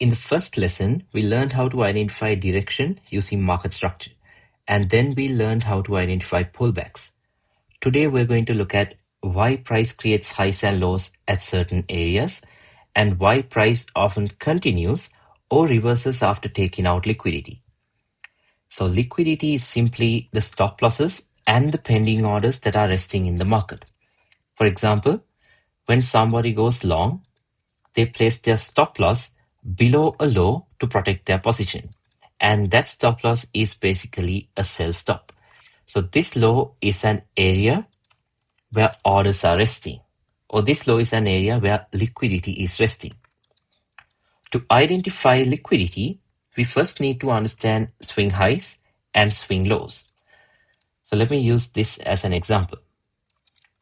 In the first lesson, we learned how to identify direction using market structure, and then we learned how to identify pullbacks. Today, we're going to look at why price creates highs and lows at certain areas, and why price often continues or reverses after taking out liquidity. So liquidity is simply the stop losses and the pending orders that are resting in the market. For example, when somebody goes long, they place their stop loss below a low to protect their position. And that stop loss is basically a sell stop. So this low is an area where orders are resting, or this low is an area where liquidity is resting. To identify liquidity, we first need to understand swing highs and swing lows. So let me use this as an example.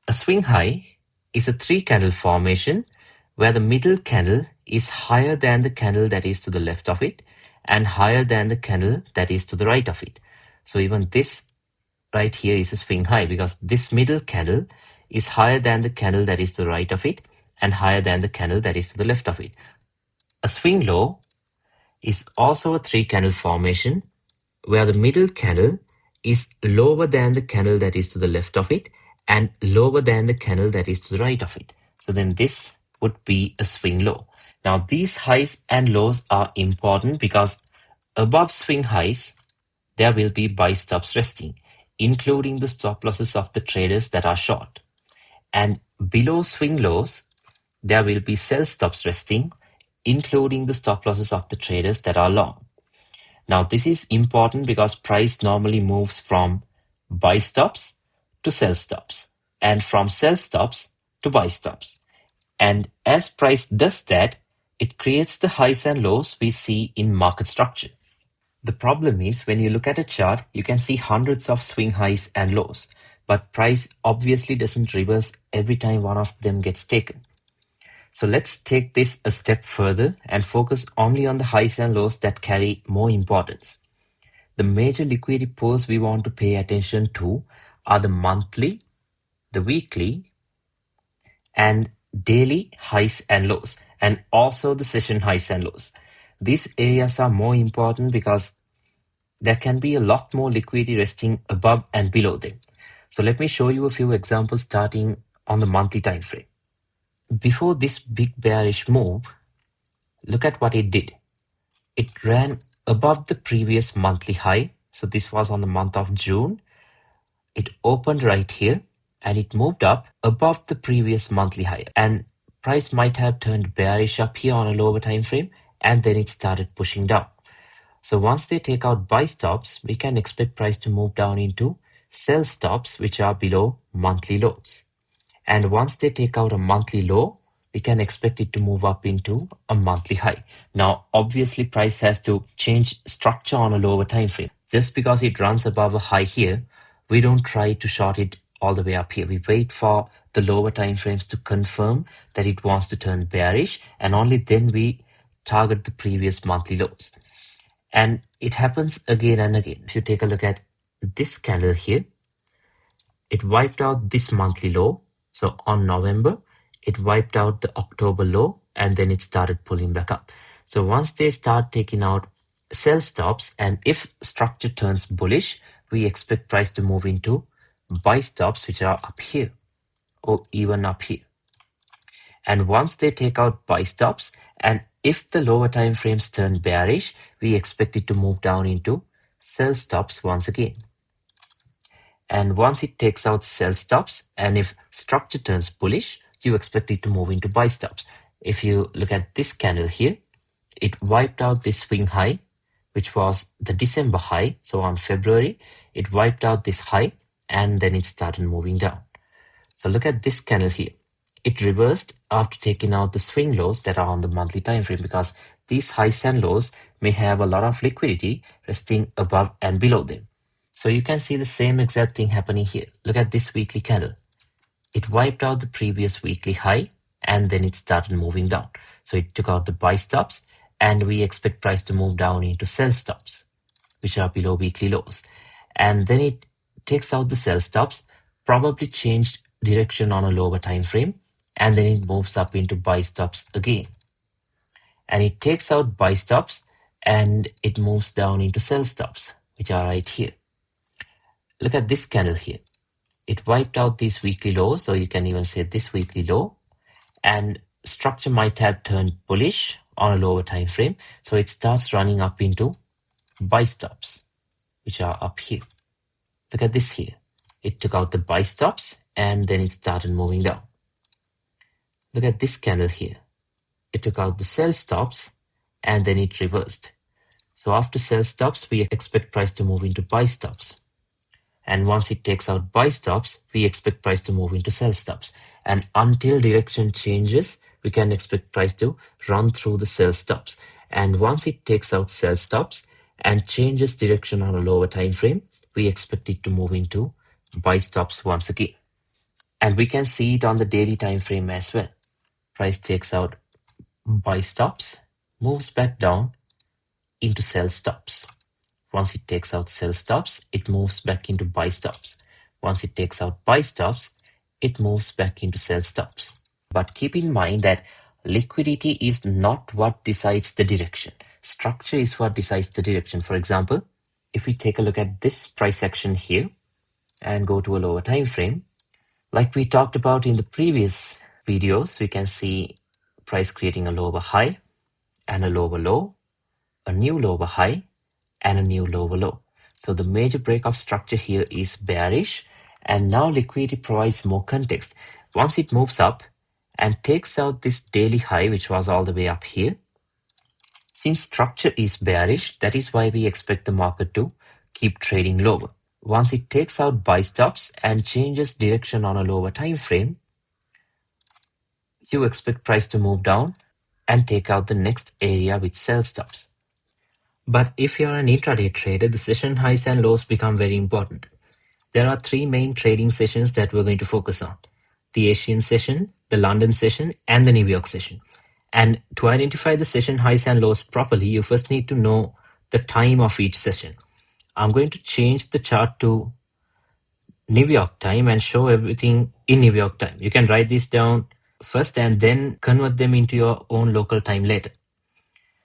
A swing high is a 3-candle formation where the middle candle is higher than the candle that is to the left of it and higher than the candle that is to the right of it. So even this right here is a swing high because this middle candle is higher than the candle that is to the right of it and higher than the candle that is to the left of it. A swing low is also a 3-candle formation where the middle candle is lower than the candle that is to the left of it and lower than the candle that is to the right of it. So then this would be a swing low. Now these highs and lows are important because above swing highs, there will be buy stops resting, including the stop losses of the traders that are short. And below swing lows, there will be sell stops resting, including the stop losses of the traders that are long. Now this is important because price normally moves from buy stops to sell stops and from sell stops to buy stops. And as price does that, it creates the highs and lows we see in market structure. The problem is when you look at a chart, you can see hundreds of swing highs and lows, but price obviously doesn't reverse every time one of them gets taken. So let's take this a step further and focus only on the highs and lows that carry more importance. The major liquidity pools we want to pay attention to are the monthly, the weekly, and daily highs and lows, and also the session highs and lows. These areas are more important because there can be a lot more liquidity resting above and below them. So let me show you a few examples starting on the monthly time frame. Before this big bearish move, look at what it did. It ran above the previous monthly high. So this was on the month of June. It opened right here and it moved up above the previous monthly high. And price might have turned bearish up here on a lower time frame and then it started pushing down. So once they take out buy stops, we can expect price to move down into sell stops, which are below monthly lows. And once they take out a monthly low, we can expect it to move up into a monthly high. Now, obviously, price has to change structure on a lower time frame. Just because it runs above a high here, we don't try to short it all the way up here. We wait for the lower time frames to confirm that it wants to turn bearish, and only then we target the previous monthly lows. And it happens again and again. If you take a look at this candle here, it wiped out this monthly low. So on November, it wiped out the October low and then it started pulling back up. So once they start taking out sell stops, and if structure turns bullish, we expect price to move into buy stops, which are up here or even up here. And once they take out buy stops, and if the lower time frames turn bearish, we expect it to move down into sell stops once again. And once it takes out sell stops, and if structure turns bullish, you expect it to move into buy stops. If you look at this candle here, it wiped out this swing high, which was the December high. So on February, it wiped out this high, and then it started moving down. So look at this candle here. It reversed after taking out the swing lows that are on the monthly time frame because these highs and lows may have a lot of liquidity resting above and below them. So you can see the same exact thing happening here. Look at this weekly candle. It wiped out the previous weekly high and then it started moving down. So it took out the buy stops and we expect price to move down into sell stops, which are below weekly lows. And then it takes out the sell stops, probably changed direction on a lower time frame, and then it moves up into buy stops again. and it takes out buy stops and it moves down into sell stops, which are right here. Look at this candle here. It wiped out these weekly lows, so you can even say this weekly low, and structure might have turned bullish on a lower time frame, so it starts running up into buy stops, which are up here. Look at this here. It took out the buy stops and then it started moving down. Look at this candle here. It took out the sell stops and then it reversed. So after sell stops, we expect price to move into buy stops. And once it takes out buy stops, we expect price to move into sell stops. And until direction changes, we can expect price to run through the sell stops. And once it takes out sell stops and changes direction on a lower time frame, we expect it to move into buy stops once again. And we can see it on the daily time frame as well. Price takes out buy stops, moves back down into sell stops. Once it takes out sell stops, it moves back into buy stops. Once it takes out buy stops, it moves back into sell stops. But keep in mind that liquidity is not what decides the direction. Structure is what decides the direction. For example, if we take a look at this price action here and go to a lower time frame, like we talked about in the previous videos, we can see price creating a lower high and a lower low, a new lower high, and a new lower low. So the major breakout structure here is bearish, and now liquidity provides more context. Once it moves up and takes out this daily high, which was all the way up here, since structure is bearish, that is why we expect the market to keep trading lower. Once it takes out buy stops and changes direction on a lower time frame, you expect price to move down and take out the next area with sell stops. But if you're an intraday trader, the session highs and lows become very important. There are three main trading sessions that we're going to focus on: the Asian session, the London session, and the New York session. And to identify the session highs and lows properly, you first need to know the time of each session. I'm going to change the chart to New York time and show everything in New York time. You can write this down first and then convert them into your own local time later.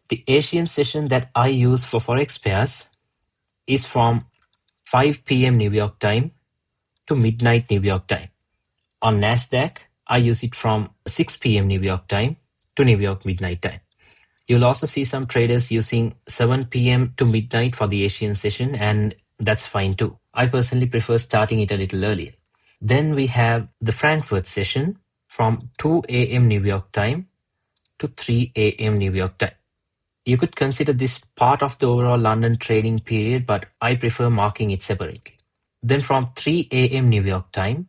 The Asian session that I use for Forex pairs is from 5 p.m. New York time to midnight New York time. On Nasdaq, I use it from 6 p.m. New York time to New York midnight time. You'll also see some traders using 7 p.m. to midnight for the Asian session, and that's fine too. I personally prefer starting it a little earlier. Then we have the Frankfurt session from 2 a.m. New York time to 3 a.m. New York time. You could consider this part of the overall London trading period, but I prefer marking it separately. Then from 3 a.m. New York time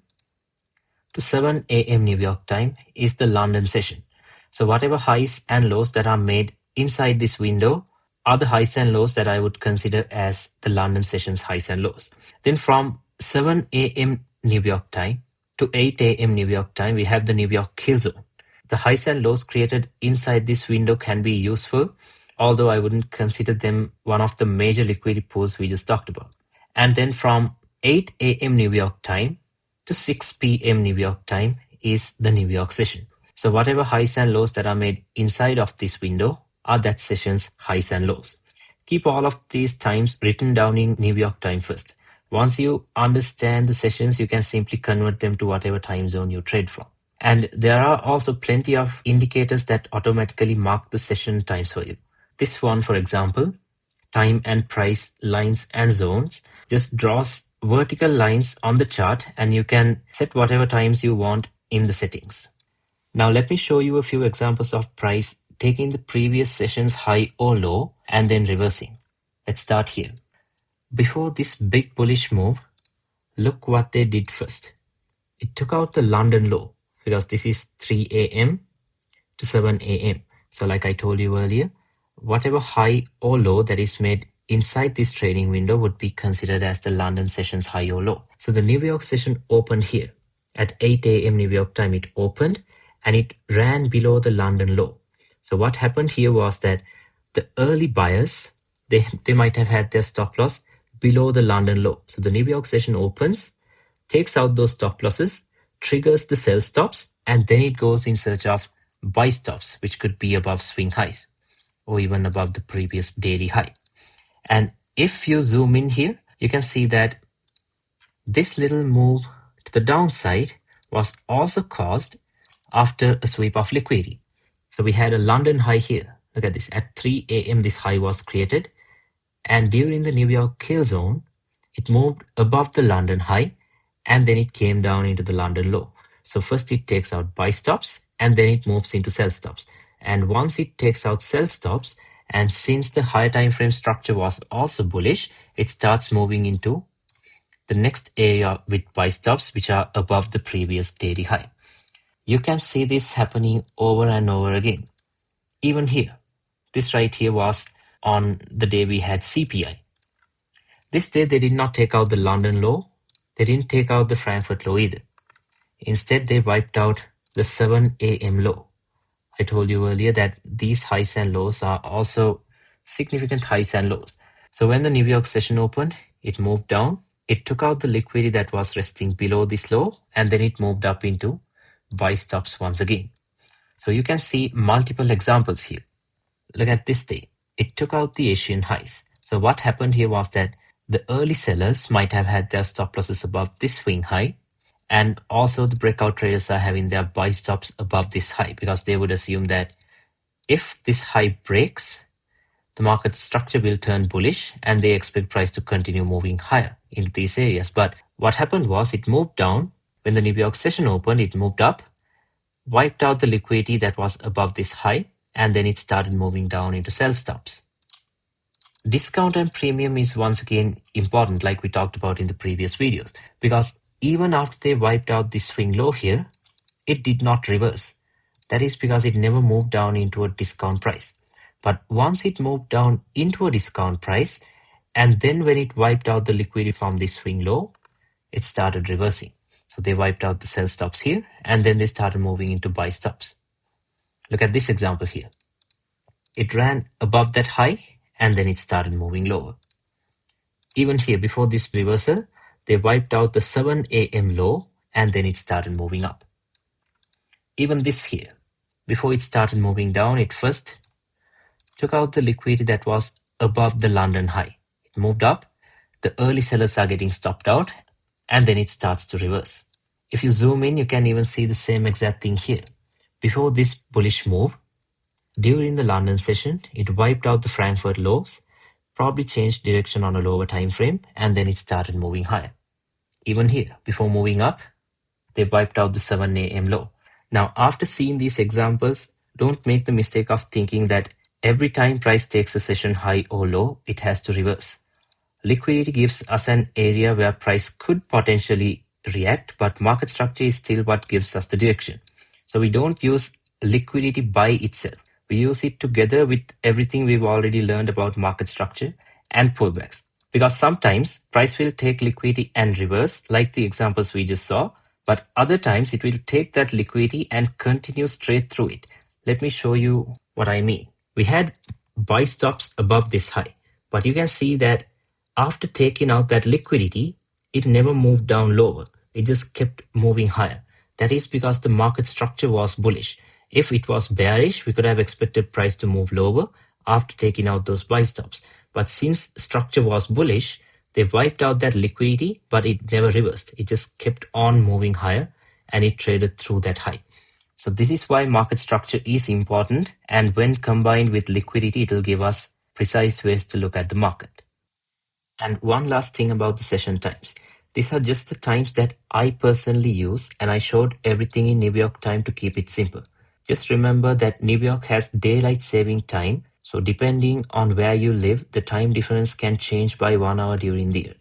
to 7 a.m. New York time is the London session. So whatever highs and lows that are made inside this window are the highs and lows that I would consider as the London session's highs and lows. Then from 7 a.m. New York time to 8 a.m. New York time, we have the New York kill zone. The highs and lows created inside this window can be useful, although I wouldn't consider them one of the major liquidity pools we just talked about. And then from 8 a.m. New York time to 6 p.m. New York time is the New York session. So whatever highs and lows that are made inside of this window are that session's highs and lows. Keep all of these times written down in New York time first. Once you understand the sessions, you can simply convert them to whatever time zone you trade from. And there are also plenty of indicators that automatically mark the session times for you. This one, for example, time and price lines and zones, just draws vertical lines on the chart, and you can set whatever times you want in the settings. Now let me show you a few examples of price taking the previous session's high or low and then reversing. Let's start here. Before this big bullish move, look what they did first. It took out the London low because this is 3 a.m. to 7 a.m. So like I told you earlier, whatever high or low that is made inside this trading window would be considered as the London session's high or low. So the New York session opened here. At 8 a.m. New York time, it opened and it ran below the London low. So what happened here was that the early buyers, they might have had their stop loss below the London low. So the New York session opens, takes out those stop losses, triggers the sell stops, and then it goes in search of buy stops, which could be above swing highs. or even above the previous daily high. And if you zoom in here, you can see that this little move to the downside was also caused after a sweep of liquidity. So we had a London high here. Look at this. At 3 a.m. this high was created, and during the New York kill zone, it moved above the London high, and then it came down into the London low. So first it takes out buy stops, and then it moves into sell stops. And once it takes out sell stops, and since the higher time frame structure was also bullish, it starts moving into the next area with buy stops, which are above the previous daily high. You can see this happening over and over again. Even here, this right here was on the day we had CPI. This day they did not take out the London low. They didn't take out the Frankfurt low either. Instead, they wiped out the 7 a.m. low. I told you earlier that these highs and lows are also significant highs and lows. So when the New York session opened, it moved down. It took out the liquidity that was resting below this low, and then it moved up into buy stops once again. So you can see multiple examples here. Look at this day. It took out the Asian highs. So what happened here was that the early sellers might have had their stop losses above this swing high, and also the breakout traders are having their buy stops above this high because they would assume that if this high breaks, the market structure will turn bullish and they expect price to continue moving higher into these areas. But what happened was it moved down. When the New York session opened, it moved up, wiped out the liquidity that was above this high, and then it started moving down into sell stops. Discount and premium is once again important, like we talked about in the previous videos, because even after they wiped out this swing low here, it did not reverse. That is because it never moved down into a discount price. But once it moved down into a discount price, and then when it wiped out the liquidity from this swing low, it started reversing. So they wiped out the sell stops here, and then they started moving into buy stops. Look at this example here. It ran above that high, and then it started moving lower. Even here, before this reversal, they wiped out the 7 a.m. low, and then it started moving up. Even this here, before it started moving down, it first took out the liquidity that was above the London high. It moved up, the early sellers are getting stopped out, and then it starts to reverse. If you zoom in, you can even see the same exact thing here. Before this bullish move, during the London session, it wiped out the Frankfurt lows, probably changed direction on a lower time frame, and then it started moving higher. Even here, before moving up, they wiped out the 7 a.m. low. Now, after seeing these examples, don't make the mistake of thinking that every time price takes a session high or low, it has to reverse. Liquidity gives us an area where price could potentially react, but market structure is still what gives us the direction. So we don't use liquidity by itself. We use it together with everything we've already learned about market structure and pullbacks. Because sometimes price will take liquidity and reverse, like the examples we just saw, but other times it will take that liquidity and continue straight through it. Let me show you what I mean. We had buy stops above this high, but you can see that after taking out that liquidity, it never moved down lower. It just kept moving higher. That is because the market structure was bullish. If it was bearish, we could have expected price to move lower after taking out those buy stops. But since structure was bullish, they wiped out that liquidity, but it never reversed. It just kept on moving higher and it traded through that high. So this is why market structure is important, and when combined with liquidity, it will give us precise ways to look at the market. And one last thing about the session times. These are just the times that I personally use, and I showed everything in New York time to keep it simple. Just remember that New York has daylight saving time, so depending on where you live, the time difference can change by 1 hour during the year.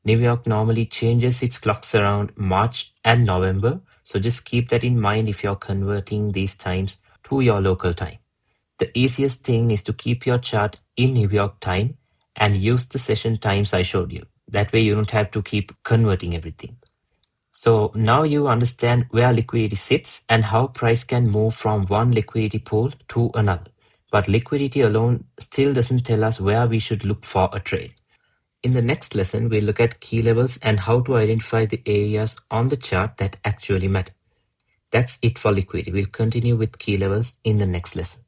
New York normally changes its clocks around March and November, so just keep that in mind if you're converting these times to your local time. The easiest thing is to keep your chart in New York time and use the session times I showed you. That way you don't have to keep converting everything. So now you understand where liquidity sits and how price can move from one liquidity pool to another. But liquidity alone still doesn't tell us where we should look for a trade. In the next lesson, we'll look at key levels and how to identify the areas on the chart that actually matter. That's it for liquidity. We'll continue with key levels in the next lesson.